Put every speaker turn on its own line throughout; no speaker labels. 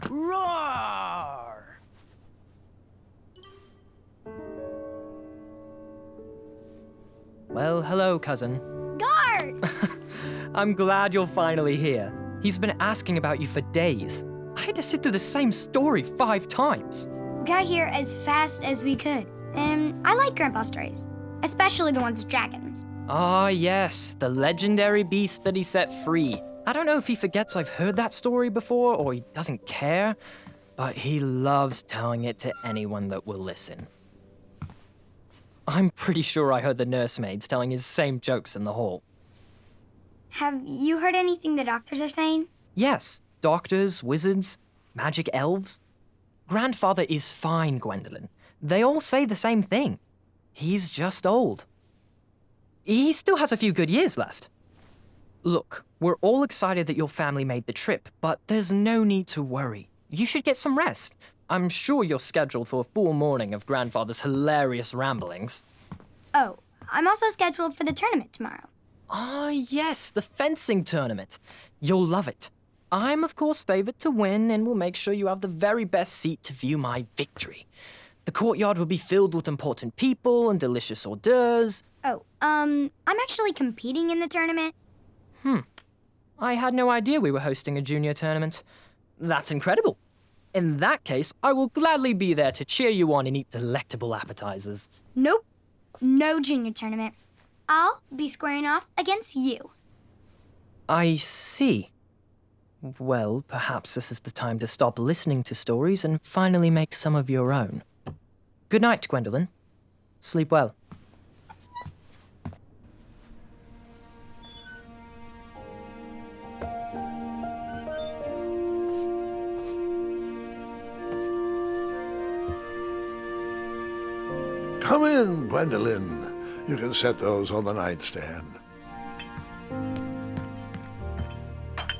Roar! Well, hello, cousin.
Gart!
I'm glad you're finally here. He's been asking about you for days. I had to sit through the same story 5 times.
We got here as fast as we could. And I like Grandpa's stories, especially the ones with dragons.
Ah, yes, the legendary beast that he set free. I don't know if he forgets I've heard that story before or he doesn't care, but he loves telling it to anyone that will listen. I'm pretty sure I heard the nursemaids telling his same jokes in the hall.
Have you heard anything the doctors are saying?
Yes, doctors, wizards, magic elves. Grandfather is fine, Gwendolyn. They all say the same thing. He's just old. He still has a few good years left. Look, we're all excited that your family made the trip, but there's no need to worry. You should get some rest. I'm sure you're scheduled for a full morning of Grandfather's hilarious ramblings.
Oh, I'm also scheduled for the tournament tomorrow.
Ah, yes, the fencing tournament. You'll love it. I'm, of course, favored to win and will make sure you have the very best seat to view my victory. The courtyard will be filled with important people and delicious hors d'oeuvres.
Oh, I'm actually competing in the tournament.
I had no idea we were hosting a junior tournament. That's incredible. In that case, I will gladly be there to cheer you on and eat delectable appetizers.
Nope, no junior tournament. I'll be squaring off against you.
I see. Well, perhaps this is the time to stop listening to stories and finally make some of your own. Good night, Gwendolyn. Sleep well.
Come in, Gwendolyn. You can set those on the nightstand.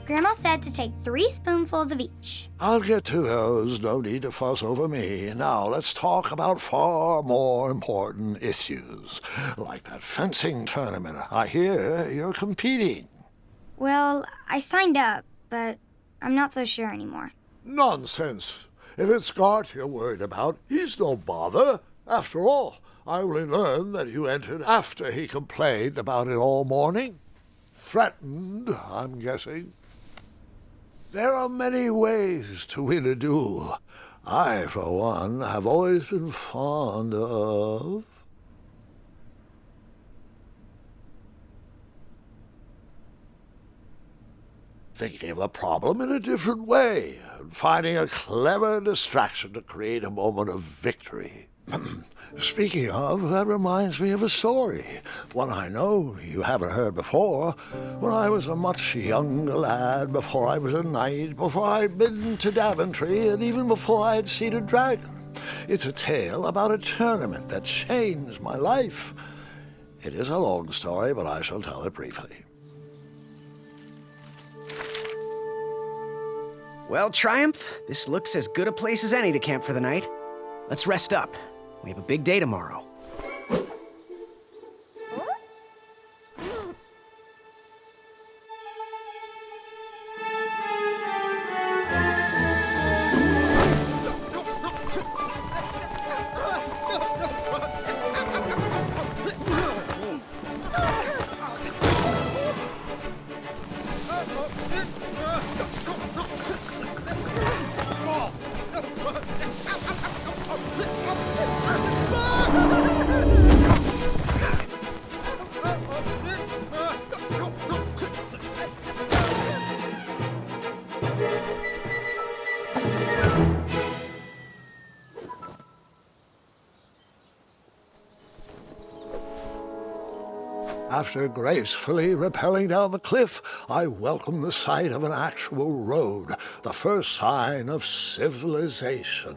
Grandma said to take 3 spoonfuls of each.
I'll get to those. No need to fuss over me. Now let's talk about far more important issues, like that fencing tournament. I hear you're competing.
Well, I signed up, but I'm not so sure anymore.
Nonsense. If it's Gart you're worried about, he's no bother. After all, I only learned that you entered after he complained about it all morning. Threatened, I'm guessing. There are many ways to win a duel. I, for one, have always been fond of... thinking of a problem in a different way, and finding a clever distraction to create a moment of victory. Speaking of, that reminds me of a story, one I know you haven't heard before. When I was a much younger lad, before I was a knight, before I'd been to Daventry, and even before I had seen a dragon. It's a tale about a tournament that changed my life. It is a long story, but I shall tell it briefly.
Well, Triumph, this looks as good a place as any to camp for the night. Let's rest up. We have a big day tomorrow.
After gracefully rappelling down the cliff, I welcomed the sight of an actual road, the first sign of civilization.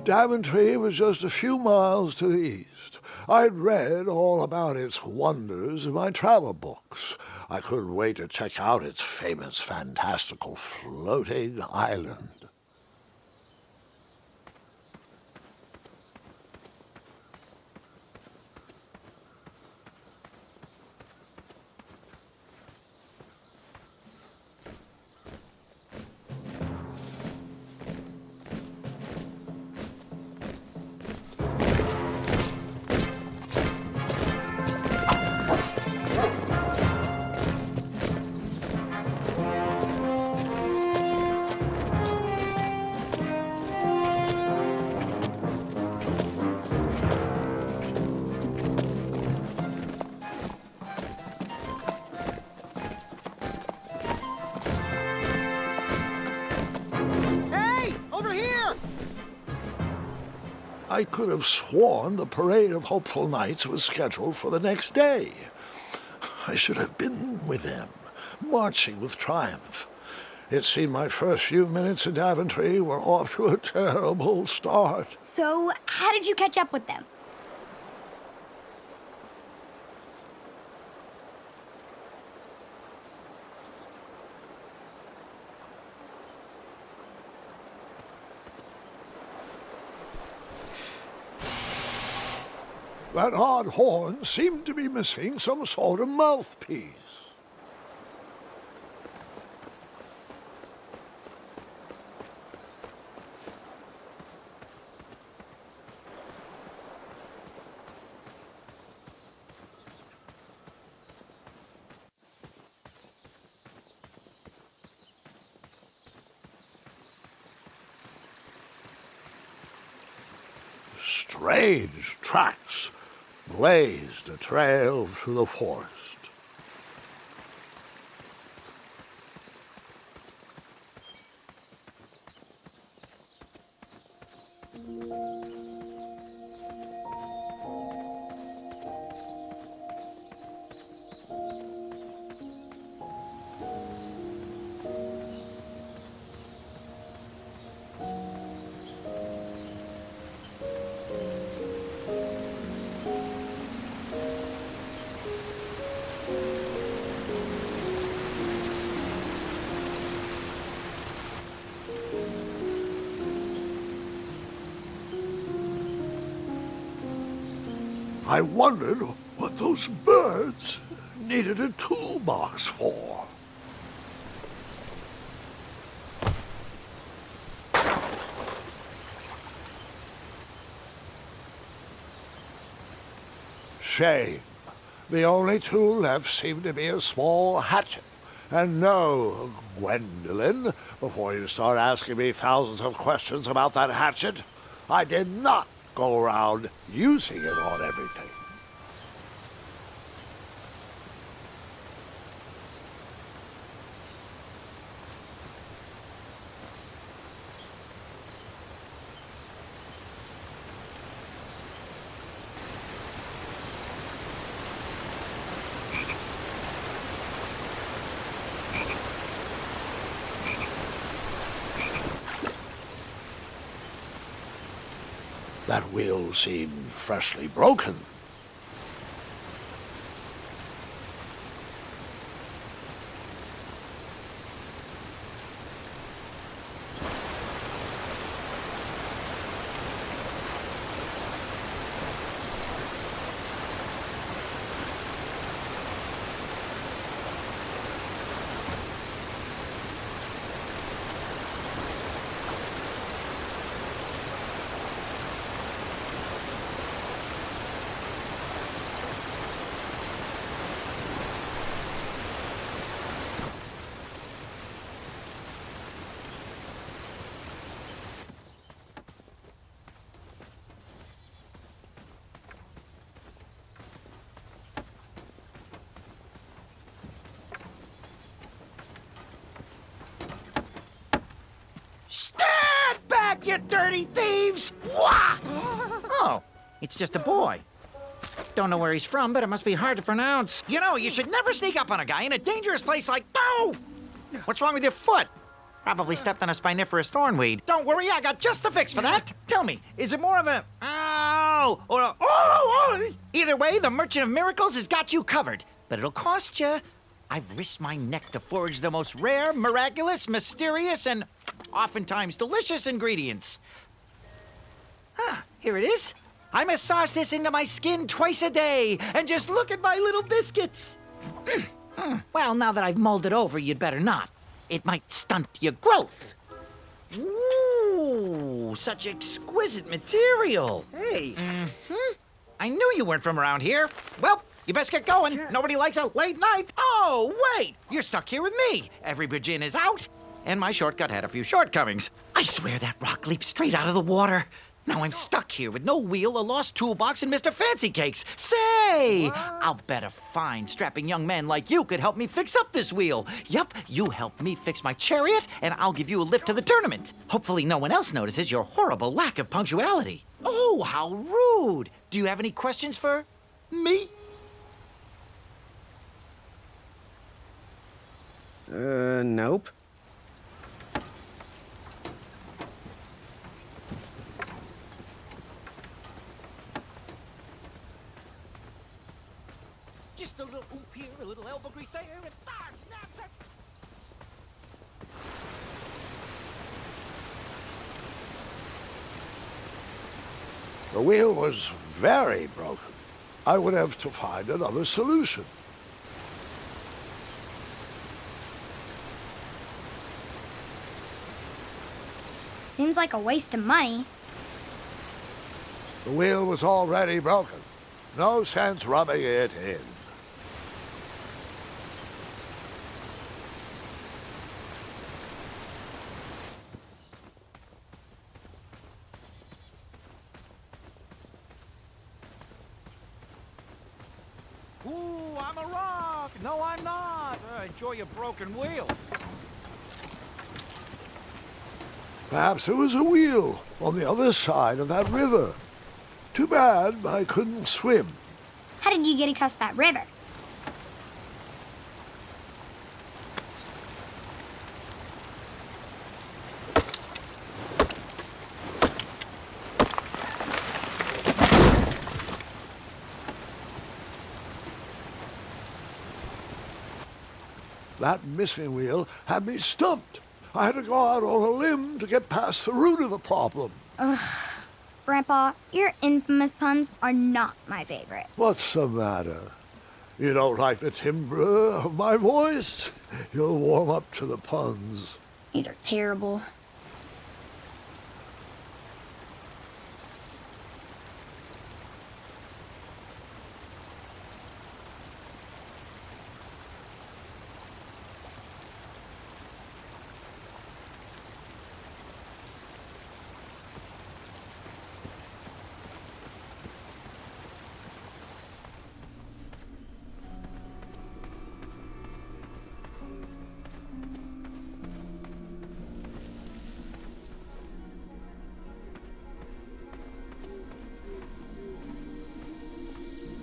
Daventry was just a few miles to the east. I'd read all about its wonders in my travel books. I couldn't wait to check out its famous, fantastical floating island. I could have sworn the parade of hopeful knights was scheduled for the next day. I should have been with them, marching with triumph. It seemed my first few minutes in Daventry were off to a terrible start.
So, how did you catch up with them?
That odd horn seemed to be missing some sort of mouthpiece. Strange tracks blazed a trail through the forest. I wondered what those birds needed a toolbox for. Shame. The only tool left seemed to be a small hatchet. And no, Gwendolyn, before you start asking me thousands of questions about that hatchet, I did not go around using it on everything. That wheel seemed freshly broken.
Stand back, you dirty thieves! Wah! Oh, it's just a boy. Don't know where he's from, but it must be hard to pronounce. You know, you should never sneak up on a guy in a dangerous place like... Oh! What's wrong with your foot? Probably stepped on a spiniferous thornweed. Don't worry, I got just the fix for that. Tell me, is it more of a... Ow! Or a... Oh! Either way, the Merchant of Miracles has got you covered. But it'll cost you. I've risked my neck to forage the most rare, miraculous, mysterious, and oftentimes delicious ingredients. Ah, here it is. I massage this into my skin twice a day, and just look at my little biscuits. Well, now that I've mulled it over, you'd better not. It might stunt your growth. Ooh, such exquisite material.
Hey.
I knew you weren't from around here. Well, you best get going. Nobody likes a late night. Oh, wait, you're stuck here with me. Every bridge in is out, and my shortcut had a few shortcomings. I swear that rock leaped straight out of the water. Now I'm stuck here with no wheel, a lost toolbox, and Mr. Fancy Cakes. Say, I'll bet a fine, strapping young man like you could help me fix up this wheel. Yup, you help me fix my chariot, and I'll give you a lift to the tournament. Hopefully no one else notices your horrible lack of punctuality. Oh, how rude. Do you have any questions for me?
Nope.
Just a little oop here, a little elbow grease there, and that's it.
The wheel was very broken. I would have to find another solution.
Seems like a waste of money.
The wheel was already broken. No sense rubbing it in.
Ooh, I'm a rock. No, I'm not. Enjoy your broken wheel.
Perhaps there was a wheel on the other side of that river. Too bad I couldn't swim.
How did you get across that river?
That missing wheel had me stumped. I had to go out on a limb to get past the root of the problem.
Grandpa, your infamous puns are not my favorite.
What's the matter? You don't like the timbre of my voice? You'll warm up to the puns.
These are terrible.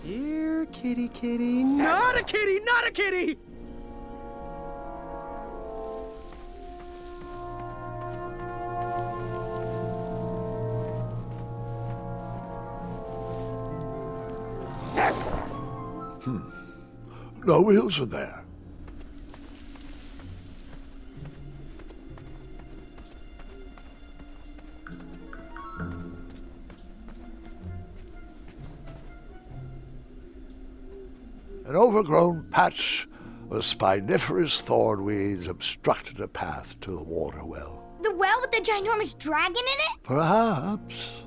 Here, kitty, kitty. Not a kitty, not a kitty!
No wheels in there. An overgrown patch of spiniferous thornweeds obstructed a path to the water well.
The well with the ginormous dragon in it?
Perhaps.